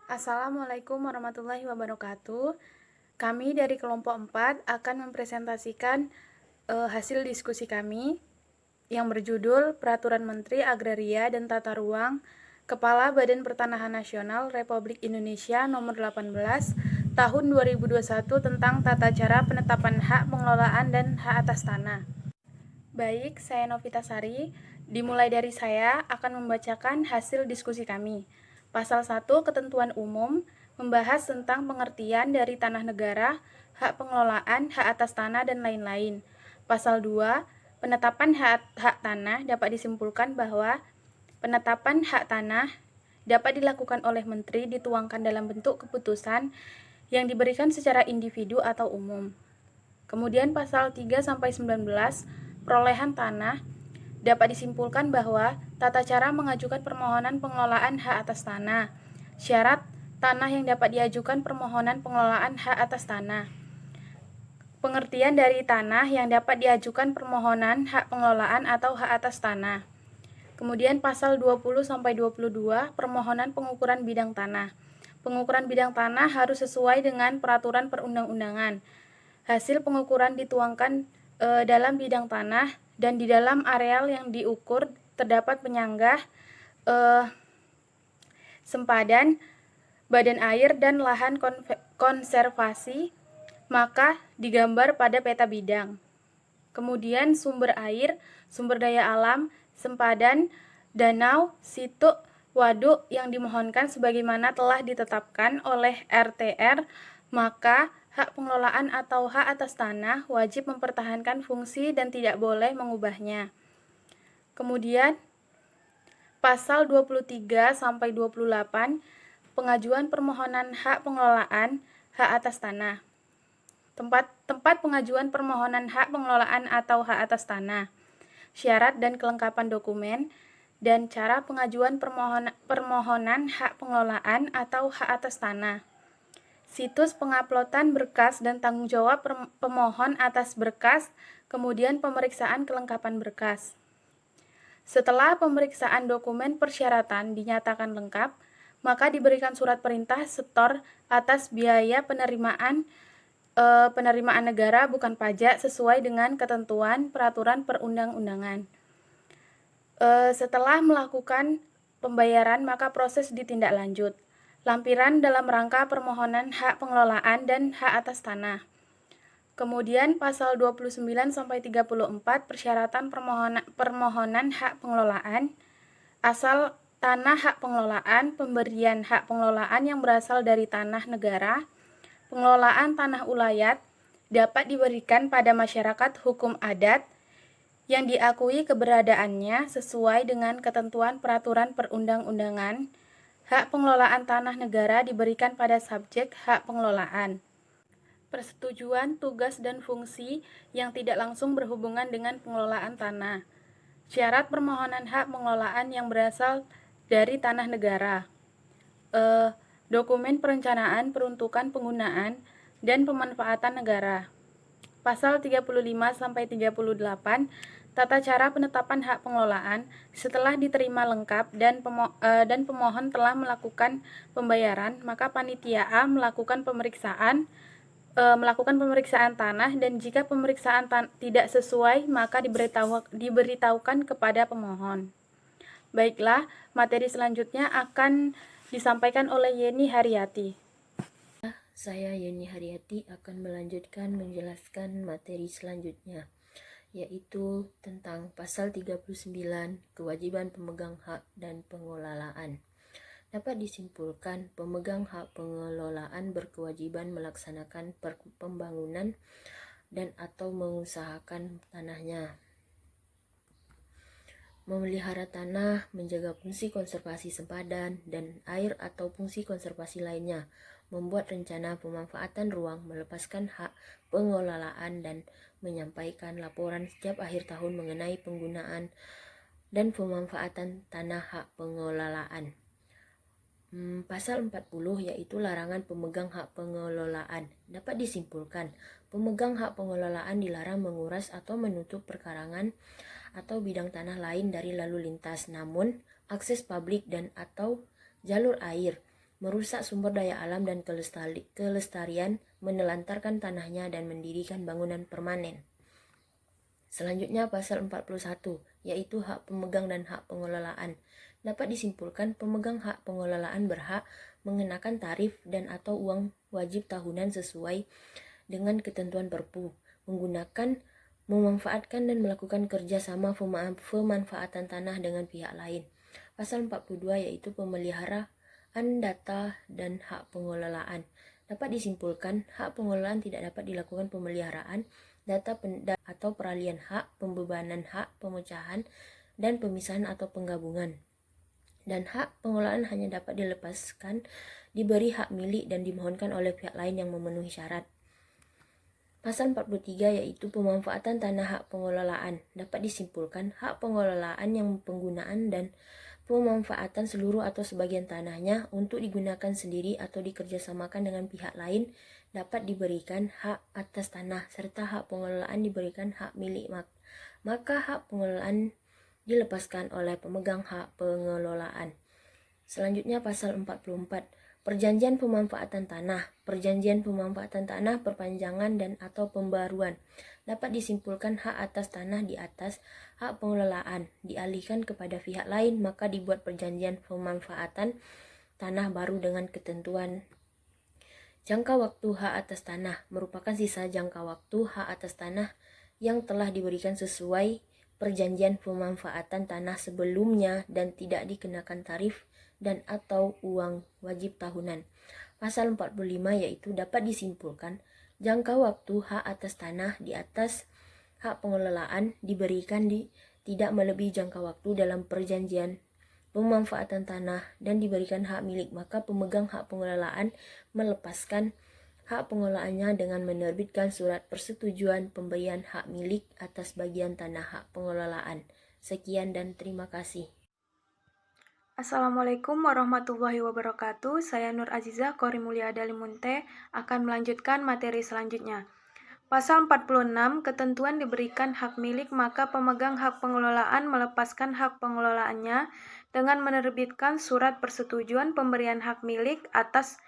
Assalamualaikum warahmatullahi wabarakatuh. Kami dari kelompok 4 akan mempresentasikan hasil diskusi kami yang berjudul Peraturan Menteri Agraria dan Tata Ruang Kepala Badan Pertanahan Nasional Republik Indonesia Nomor 18 Tahun 2021 tentang tata cara penetapan hak pengelolaan dan hak atas tanah. Baik, saya Novita Sari. Dimulai dari saya akan membacakan hasil diskusi kami. Pasal 1 Ketentuan Umum membahas tentang pengertian dari tanah negara, hak pengelolaan, hak atas tanah, dan lain-lain. Pasal 2 Penetapan hak tanah dapat disimpulkan bahwa penetapan hak tanah dapat dilakukan oleh menteri dituangkan dalam bentuk keputusan yang diberikan secara individu atau umum. Kemudian pasal 3-19 perolehan tanah dapat disimpulkan bahwa tata cara mengajukan permohonan pengelolaan hak atas tanah, syarat tanah yang dapat diajukan permohonan pengelolaan hak atas tanah, pengertian dari tanah yang dapat diajukan permohonan hak pengelolaan atau hak atas tanah. Kemudian pasal 20-22 permohonan pengukuran bidang tanah. Pengukuran bidang tanah harus sesuai dengan peraturan perundang-undangan. Hasil pengukuran dituangkan dalam bidang tanah dan di dalam areal yang diukur terdapat penyanggah, sempadan, badan air, dan lahan konservasi, maka digambar pada peta bidang. Kemudian sumber air, sumber daya alam, sempadan, danau, situ, waduk yang dimohonkan sebagaimana telah ditetapkan oleh RTR, maka hak pengelolaan atau hak atas tanah wajib mempertahankan fungsi dan tidak boleh mengubahnya. Kemudian pasal 23-28 pengajuan permohonan hak pengelolaan hak atas tanah. Tempat pengajuan permohonan hak pengelolaan atau hak atas tanah, syarat dan kelengkapan dokumen, dan cara pengajuan permohonan hak pengelolaan atau hak atas tanah. Situs penguploadan berkas dan tanggung jawab pemohon atas berkas, kemudian pemeriksaan kelengkapan berkas. Setelah pemeriksaan dokumen persyaratan dinyatakan lengkap, maka diberikan surat perintah setor atas biaya penerimaan negara bukan pajak sesuai dengan ketentuan peraturan perundang-undangan. Setelah melakukan pembayaran, maka proses ditindaklanjut. Lampiran dalam rangka permohonan hak pengelolaan dan hak atas tanah. Kemudian pasal 29-34 persyaratan permohonan hak pengelolaan, asal tanah hak pengelolaan, pemberian hak pengelolaan yang berasal dari tanah negara, pengelolaan tanah ulayat dapat diberikan pada masyarakat hukum adat yang diakui keberadaannya sesuai dengan ketentuan peraturan perundang-undangan. Hak pengelolaan tanah negara diberikan pada subjek hak pengelolaan. Persetujuan tugas dan fungsi yang tidak langsung berhubungan dengan pengelolaan tanah. Syarat permohonan hak pengelolaan yang berasal dari tanah negara. Dokumen perencanaan, peruntukan, penggunaan, dan pemanfaatan negara. Pasal 35-38 tata cara penetapan hak pengelolaan setelah diterima lengkap dan pemohon telah melakukan pembayaran, maka panitia A melakukan pemeriksaan tanah dan jika pemeriksaan tidak sesuai maka diberitahukan kepada pemohon. Baiklah, materi selanjutnya akan disampaikan oleh Yeni Haryati. Saya Yeni Haryati akan melanjutkan menjelaskan materi selanjutnya, yaitu tentang pasal 39 kewajiban pemegang hak dan pengelolaan. Dapat disimpulkan, pemegang hak pengelolaan berkewajiban melaksanakan pembangunan dan atau mengusahakan tanahnya, memelihara tanah, menjaga fungsi konservasi sempadan dan air atau fungsi konservasi lainnya, membuat rencana pemanfaatan ruang, melepaskan hak pengelolaan dan menyampaikan laporan setiap akhir tahun mengenai penggunaan dan pemanfaatan tanah hak pengelolaan. Pasal 40 yaitu larangan pemegang hak pengelolaan. Dapat disimpulkan, pemegang hak pengelolaan dilarang menguras atau menutup perkarangan atau bidang tanah lain dari lalu lintas, namun akses publik dan atau jalur air, merusak sumber daya alam dan kelestarian, menelantarkan tanahnya, dan mendirikan bangunan permanen. Selanjutnya pasal 41, yaitu hak pemegang dan hak pengelolaan. Dapat disimpulkan pemegang hak pengelolaan berhak mengenakan tarif dan atau uang wajib tahunan sesuai dengan ketentuan Perpu, memanfaatkan dan melakukan kerjasama pemanfaatan tanah dengan pihak lain. Pasal 42 yaitu pemeliharaan data dan hak pengelolaan. Dapat disimpulkan hak pengelolaan tidak dapat dilakukan pemeliharaan data atau peralihan hak, pembebanan hak, pemecahan, dan pemisahan atau penggabungan. Dan hak pengelolaan hanya dapat dilepaskan, diberi hak milik, dan dimohonkan oleh pihak lain yang memenuhi syarat. Pasal 43 yaitu pemanfaatan tanah hak pengelolaan. Dapat disimpulkan hak pengelolaan yang penggunaan dan pemanfaatan seluruh atau sebagian tanahnya untuk digunakan sendiri atau dikerjasamakan dengan pihak lain dapat diberikan hak atas tanah, serta hak pengelolaan diberikan hak milik, maka hak pengelolaan dilepaskan oleh pemegang hak pengelolaan. Selanjutnya pasal 44, perjanjian pemanfaatan tanah. Perjanjian pemanfaatan tanah, perpanjangan dan atau pembaruan. Dapat disimpulkan hak atas tanah di atas hak pengelolaan dialihkan kepada pihak lain, maka dibuat perjanjian pemanfaatan tanah baru dengan ketentuan. Jangka waktu hak atas tanah merupakan sisa jangka waktu hak atas tanah yang telah diberikan sesuai perjanjian pemanfaatan tanah sebelumnya dan tidak dikenakan tarif dan atau uang wajib tahunan. Pasal 45 yaitu dapat disimpulkan jangka waktu hak atas tanah di atas hak pengelolaan diberikan tidak melebihi jangka waktu dalam perjanjian pemanfaatan tanah dan diberikan hak milik, maka pemegang hak pengelolaan melepaskan hak pengelolaannya dengan menerbitkan surat persetujuan pemberian hak milik atas bagian tanah hak pengelolaan. Sekian dan terima kasih. Assalamualaikum warahmatullahi wabarakatuh. Saya Nur Azizah Kori Mulia Dalimunte akan melanjutkan materi selanjutnya. Pasal 46, ketentuan diberikan hak milik, maka pemegang hak pengelolaan melepaskan hak pengelolaannya dengan menerbitkan surat persetujuan pemberian hak milik atas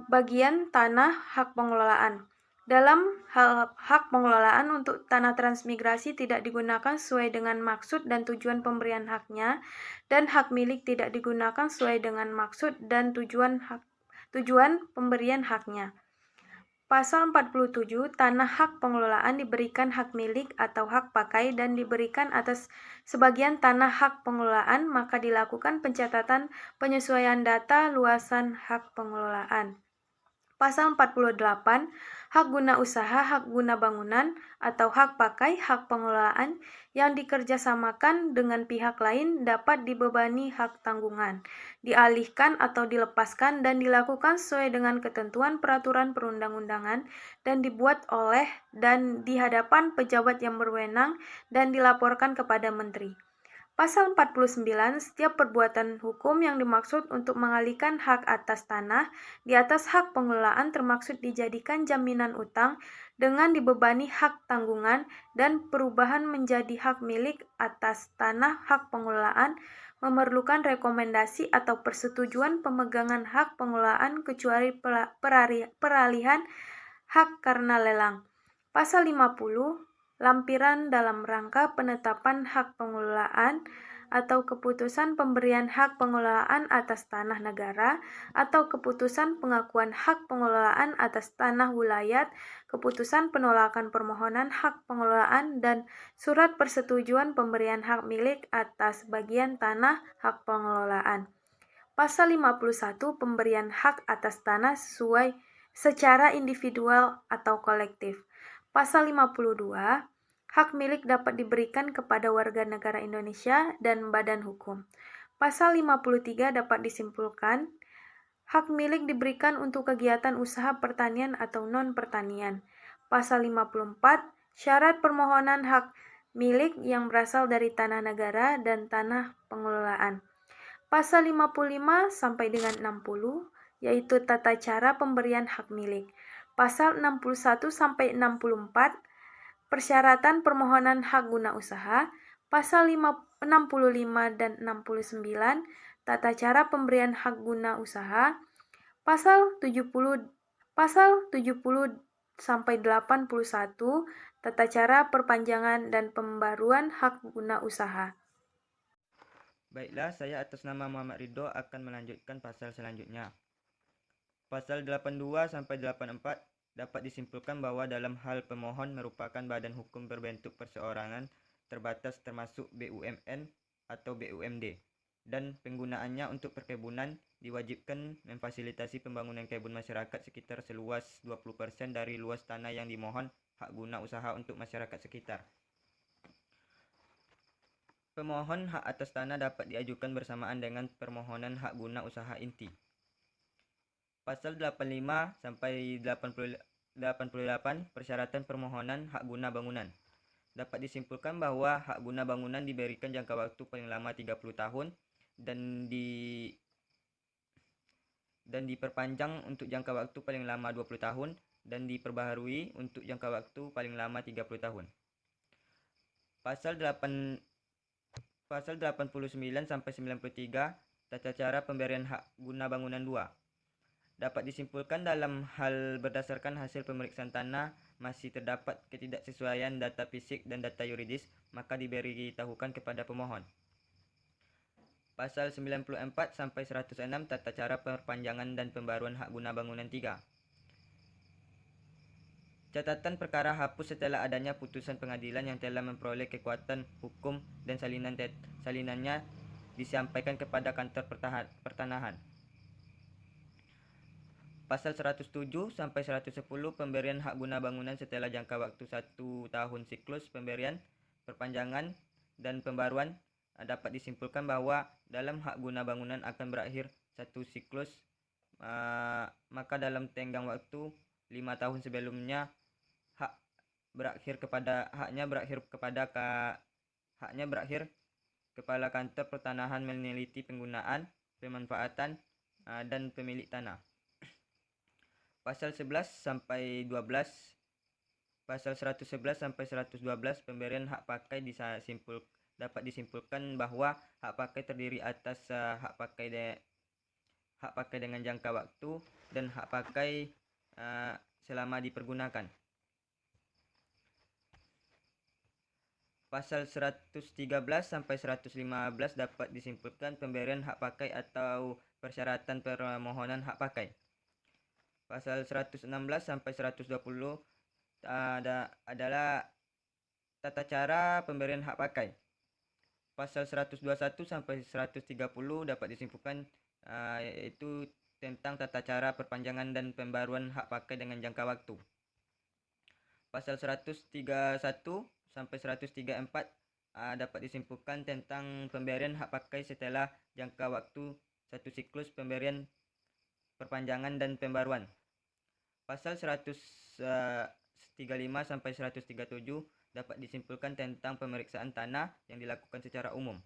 bagian tanah hak pengelolaan. Dalam hal hak pengelolaan untuk tanah transmigrasi tidak digunakan sesuai dengan maksud dan tujuan pemberian haknya, dan hak milik tidak digunakan sesuai dengan maksud dan tujuan pemberian haknya. Pasal 47, tanah hak pengelolaan diberikan hak milik atau hak pakai dan diberikan atas sebagian tanah hak pengelolaan, maka dilakukan pencatatan penyesuaian data luasan hak pengelolaan. Pasal 48, hak guna usaha, hak guna bangunan, atau hak pakai, hak pengelolaan yang dikerjasamakan dengan pihak lain dapat dibebani hak tanggungan, dialihkan atau dilepaskan dan dilakukan sesuai dengan ketentuan peraturan perundang-undangan dan dibuat oleh dan di hadapan pejabat yang berwenang dan dilaporkan kepada menteri. Pasal 49, setiap perbuatan hukum yang dimaksud untuk mengalihkan hak atas tanah di atas hak pengelolaan termaksud dijadikan jaminan utang dengan dibebani hak tanggungan dan perubahan menjadi hak milik atas tanah hak pengelolaan memerlukan rekomendasi atau persetujuan pemegangan hak pengelolaan kecuali peralihan hak karena lelang. Pasal 50, lampiran dalam rangka penetapan hak pengelolaan atau keputusan pemberian hak pengelolaan atas tanah negara atau keputusan pengakuan hak pengelolaan atas tanah wilayah, keputusan penolakan permohonan hak pengelolaan dan surat persetujuan pemberian hak milik atas bagian tanah hak pengelolaan. Pasal 51, pemberian hak atas tanah secara individual atau kolektif. Pasal 52, hak milik dapat diberikan kepada warga negara Indonesia dan badan hukum. Pasal 53 dapat disimpulkan, hak milik diberikan untuk kegiatan usaha pertanian atau non-pertanian. Pasal 54, syarat permohonan hak milik yang berasal dari tanah negara dan tanah pengelolaan. Pasal 55 sampai dengan 60, yaitu tata cara pemberian hak milik. Pasal 61 sampai 64, persyaratan permohonan hak guna usaha. Pasal 65 dan 69, Tata cara pemberian hak guna usaha, Pasal 70 sampai 81 Tata cara perpanjangan dan pembaruan hak guna usaha. Baiklah, saya atas nama Muhammad Ridho akan melanjutkan pasal selanjutnya. Pasal 82 sampai 84 dapat disimpulkan bahwa dalam hal pemohon merupakan badan hukum berbentuk perseorangan terbatas termasuk BUMN atau BUMD dan penggunaannya untuk perkebunan diwajibkan memfasilitasi pembangunan kebun masyarakat sekitar seluas 20% dari luas tanah yang dimohon hak guna usaha untuk masyarakat sekitar. Pemohon hak atas tanah dapat diajukan bersamaan dengan permohonan hak guna usaha inti. Pasal 85 sampai 88 persyaratan permohonan hak guna bangunan. Dapat disimpulkan bahwa hak guna bangunan diberikan jangka waktu paling lama 30 tahun dan diperpanjang untuk jangka waktu paling lama 20 tahun dan diperbaharui untuk jangka waktu paling lama 30 tahun. Pasal 89 sampai 93 tata cara pemberian hak guna bangunan 2. Dapat disimpulkan dalam hal berdasarkan hasil pemeriksaan tanah masih terdapat ketidaksesuaian data fisik dan data yuridis, maka diberitahukan kepada pemohon. Pasal 94 sampai 106 tata cara perpanjangan dan pembaruan hak guna bangunan 3. Catatan perkara hapus setelah adanya putusan pengadilan yang telah memperoleh kekuatan hukum dan salinannya disampaikan kepada kantor pertanahan. Pasal 107 sampai 110 pemberian hak guna bangunan setelah jangka waktu 1 tahun siklus pemberian, perpanjangan, dan pembaruan dapat disimpulkan bahwa dalam hak guna bangunan akan berakhir 1 siklus, maka dalam tenggang waktu 5 tahun sebelumnya haknya berakhir kepala kantor pertanahan meneliti penggunaan, pemanfaatan, dan pemilik tanah. Pasal 11 sampai 12 Pasal 111 sampai 112 pemberian hak pakai dapat disimpulkan bahwa hak pakai terdiri atas hak pakai dengan jangka waktu dan hak pakai selama dipergunakan. Pasal 113 sampai 115 dapat disimpulkan pemberian hak pakai atau persyaratan permohonan hak pakai. Pasal 116 sampai 120 adalah tata cara pemberian hak pakai. Pasal 121 sampai 130 dapat disimpulkan yaitu tentang tata cara perpanjangan dan pembaruan hak pakai dengan jangka waktu. Pasal 131 sampai 134 dapat disimpulkan tentang pemberian hak pakai setelah jangka waktu 1 siklus pemberian, perpanjangan, dan pembaruan. Pasal 135 sampai 137 dapat disimpulkan tentang pemeriksaan tanah yang dilakukan secara umum.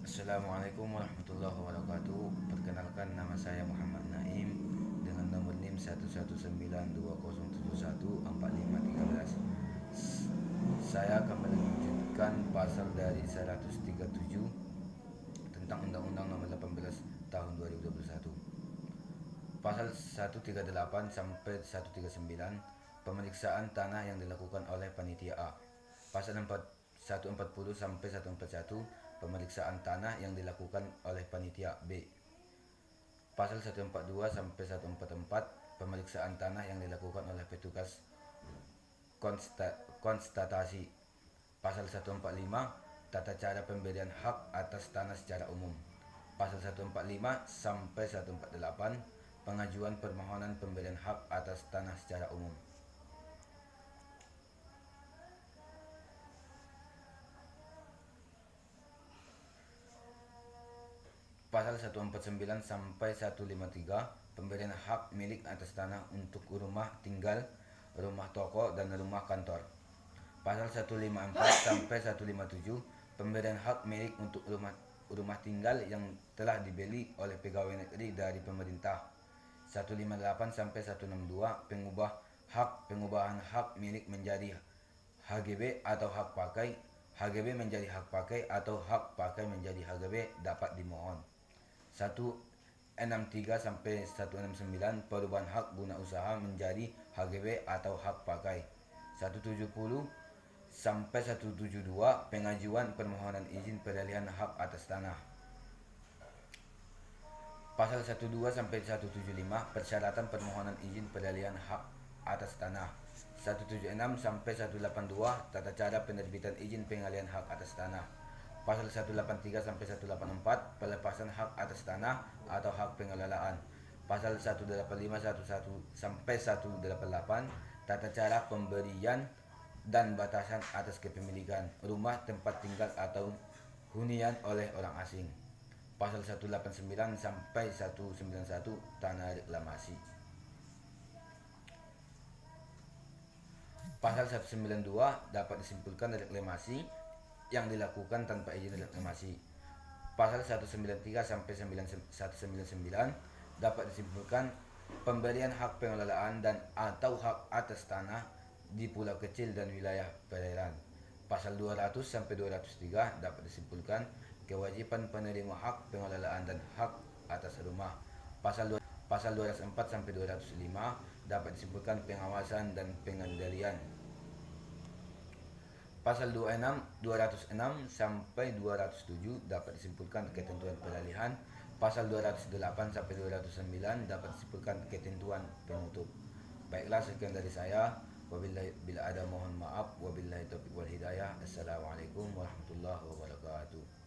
Assalamualaikum warahmatullahi wabarakatuh. Perkenalkan, nama saya Muhammad Naim dengan nomor NIM 11920714513. Saya akan melanjutkan pasal dari 137 tentang Undang-Undang Nomor 18 Tahun 2021. Pasal 138 sampai 139 pemeriksaan tanah yang dilakukan oleh panitia A. Pasal 140 sampai 141 pemeriksaan tanah yang dilakukan oleh panitia B. Pasal 142 sampai 144 pemeriksaan tanah yang dilakukan oleh petugas konstatasi. Pasal 145 tata cara pemberian hak atas tanah secara umum. Pasal 145 sampai 148 pengajuan permohonan pemberian hak atas tanah secara umum. Pasal 149 sampai 153 pemberian hak milik atas tanah untuk rumah tinggal, rumah toko, dan rumah kantor. Pasal 154 sampai 157 pemberian hak milik untuk rumah tinggal yang telah dibeli oleh pegawai negeri dari pemerintah. 158 sampai 162 pengubahan hak milik menjadi HGB atau hak pakai, HGB menjadi hak pakai atau hak pakai menjadi HGB dapat dimohon. 163 sampai 169 perubahan hak guna usaha menjadi HGB atau hak pakai. 170 sampai 172 pengajuan permohonan izin peralihan hak atas tanah. Pasal 12 sampai 175 persyaratan permohonan izin peralihan hak atas tanah. 176 sampai 182 tata cara penerbitan izin pengalihan hak atas tanah. Pasal 183 sampai 184 pelepasan hak atas tanah atau hak pengelolaan. Pasal 185 sampai 188 tata cara pemberian dan batasan atas kepemilikan rumah tempat tinggal atau hunian oleh orang asing. Pasal 189 sampai 191 tanah reklamasi. Pasal 192 dapat disimpulkan reklamasi yang dilakukan tanpa izin reklamasi. Pasal 193 sampai 199 dapat disimpulkan pemberian hak pengelolaan dan atau hak atas tanah di pulau kecil dan wilayah perairan. Pasal 200 sampai 203 dapat disimpulkan kewajiban penerima hak pengelolaan dan hak atas rumah. Pasal 204 sampai 205 dapat disimpulkan pengawasan dan pengendalian. Pasal 206 sampai 207 dapat disimpulkan ketentuan peralihan. Pasal 208 sampai 209 dapat disimpulkan ketentuan penutup. Baiklah, sekian dari saya. Bila ada mohon maaf. Wabillahi taufiq wal hidayah. Assalamualaikum warahmatullahi wabarakatuh.